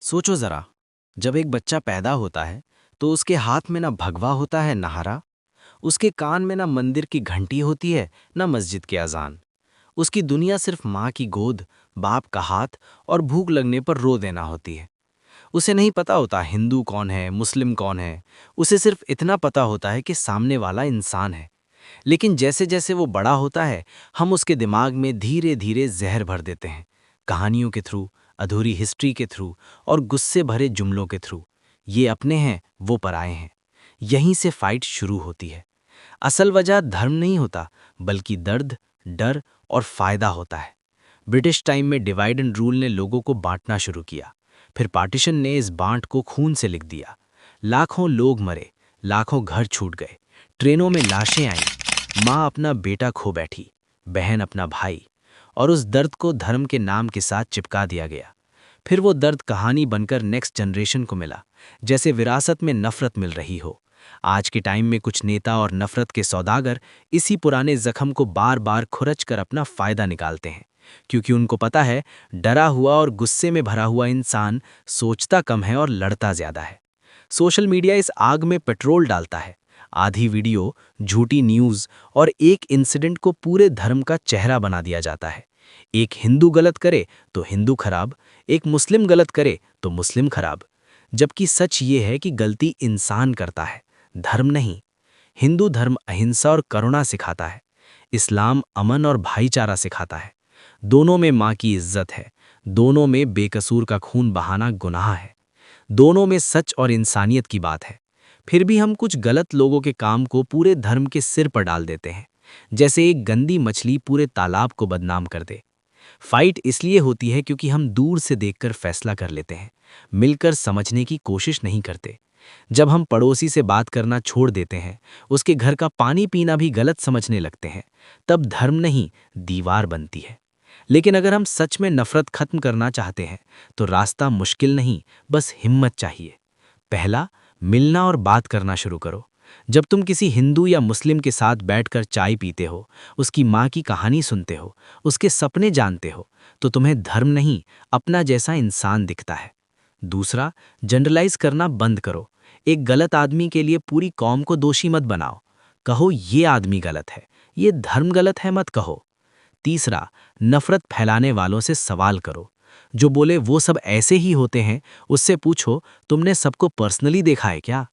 सोचो जरा, जब एक बच्चा पैदा होता है तो उसके हाथ में ना भगवा होता है नहारा। उसके कान में ना मंदिर की घंटी होती है, ना मस्जिद के अजान। उसकी दुनिया सिर्फ माँ की गोद, बाप का हाथ और भूख लगने पर रो देना होती है। उसे नहीं पता होता हिंदू कौन है, मुस्लिम कौन है। उसे सिर्फ इतना पता होता है कि सामने वाला इंसान है। लेकिन जैसे जैसे वो बड़ा होता है, हम उसके दिमाग में धीरे धीरे जहर भर देते हैं। कहानियों के थ्रू, अधूरी हिस्ट्री के थ्रू और गुस्से भरे जुमलों के थ्रू। ये अपने हैं, वो पराए हैं। यहीं से फाइट शुरू होती है। असल वजह धर्म नहीं होता, बल्कि दर्द, डर और फायदा होता है। ब्रिटिश टाइम में डिवाइड एंड रूल ने लोगों को बांटना शुरू किया। फिर पार्टीशन ने इस बांट को खून से लिख दिया। लाखों लोग मरे, लाखों घर छूट गए, ट्रेनों में लाशें आईं, माँ अपना बेटा खो बैठी, बहन अपना भाई। और उस दर्द को धर्म के नाम के साथ चिपका दिया गया। फिर वो दर्द कहानी बनकर नेक्स्ट जनरेशन को मिला, जैसे विरासत में नफरत मिल रही हो। आज के टाइम में कुछ नेता और नफरत के सौदागर इसी पुराने जख्म को बार बार खुरच कर अपना फायदा निकालते हैं। क्योंकि उनको पता है, डरा हुआ और गुस्से में भरा हुआ इंसान सोचता कम है और लड़ता ज्यादा है। सोशल मीडिया इस आग में पेट्रोल डालता है। आधी वीडियो, झूठी न्यूज़ और एक इंसिडेंट को पूरे धर्म का चेहरा बना दिया जाता है। एक हिंदू गलत करे तो हिंदू खराब, एक मुस्लिम गलत करे तो मुस्लिम खराब। जबकि सच ये है कि गलती इंसान करता है, धर्म नहीं। हिंदू धर्म अहिंसा और करुणा सिखाता है। इस्लाम अमन और भाईचारा सिखाता है। दोनों में माँ की इज्जत है। दोनों में बेकसूर का खून बहाना गुनाह है। दोनों में सच और इंसानियत की बात है। फिर भी हम कुछ गलत लोगों के काम को पूरे धर्म के सिर पर डाल देते हैं, जैसे एक गंदी मछली पूरे तालाब को बदनाम कर दे। फाइट इसलिए होती है क्योंकि हम दूर से देखकर फैसला कर लेते हैं, मिलकर समझने की कोशिश नहीं करते। जब हम पड़ोसी से बात करना छोड़ देते हैं, उसके घर का पानी पीना भी गलत समझने लगते हैं, तब धर्म नहीं, दीवार बनती है। लेकिन अगर हम सच में नफरत खत्म करना चाहते हैं, तो रास्ता मुश्किल नहीं, बस हिम्मत चाहिए। पहला, मिलना और बात करना शुरू करो। जब तुम किसी हिंदू या मुस्लिम के साथ बैठकर चाय पीते हो, उसकी माँ की कहानी सुनते हो, उसके सपने जानते हो, तो तुम्हें धर्म नहीं, अपना जैसा इंसान दिखता है। दूसरा, जनरलाइज करना बंद करो। एक गलत आदमी के लिए पूरी कौम को दोषी मत बनाओ। कहो ये आदमी गलत है, ये धर्म गलत है मत कहो। तीसरा, नफरत फैलाने वालों से सवाल करो। जो बोले वो सब ऐसे ही होते हैं, उससे पूछो, तुमने सबको पर्सनली देखा है क्या?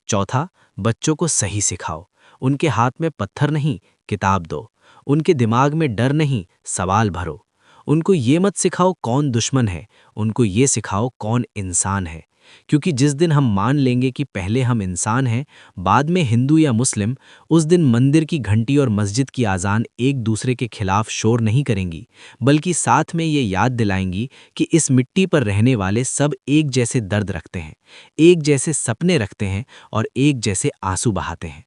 चौथा, बच्चों को सही सिखाओ। उनके हाथ में पत्थर नहीं, किताब दो। उनके दिमाग में डर नहीं, सवाल भरो। उनको ये मत सिखाओ कौन दुश्मन है, उनको ये सिखाओ कौन इंसान है। क्योंकि जिस दिन हम मान लेंगे कि पहले हम इंसान हैं, बाद में हिंदू या मुस्लिम, उस दिन मंदिर की घंटी और मस्जिद की आज़ान एक दूसरे के खिलाफ शोर नहीं करेंगी, बल्कि साथ में ये याद दिलाएंगी कि इस मिट्टी पर रहने वाले सब एक जैसे दर्द रखते हैं, एक जैसे सपने रखते हैं और एक जैसे आंसू बहाते हैं।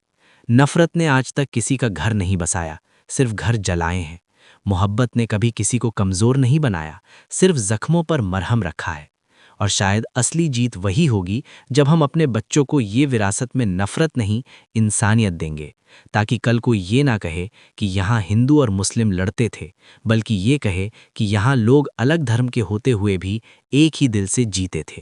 नफरत ने आज तक किसी का घर नहीं बसाया, सिर्फ घर जलाए हैं। मोहब्बत ने कभी किसी को कमज़ोर नहीं बनाया, सिर्फ जख्मों पर मरहम रखा है। और शायद असली जीत वही होगी जब हम अपने बच्चों को ये विरासत में नफरत नहीं, इंसानियत देंगे, ताकि कल कोई ये ना कहे कि यहाँ हिंदू और मुस्लिम लड़ते थे, बल्कि ये कहे कि यहाँ लोग अलग धर्म के होते हुए भी एक ही दिल से जीते थे।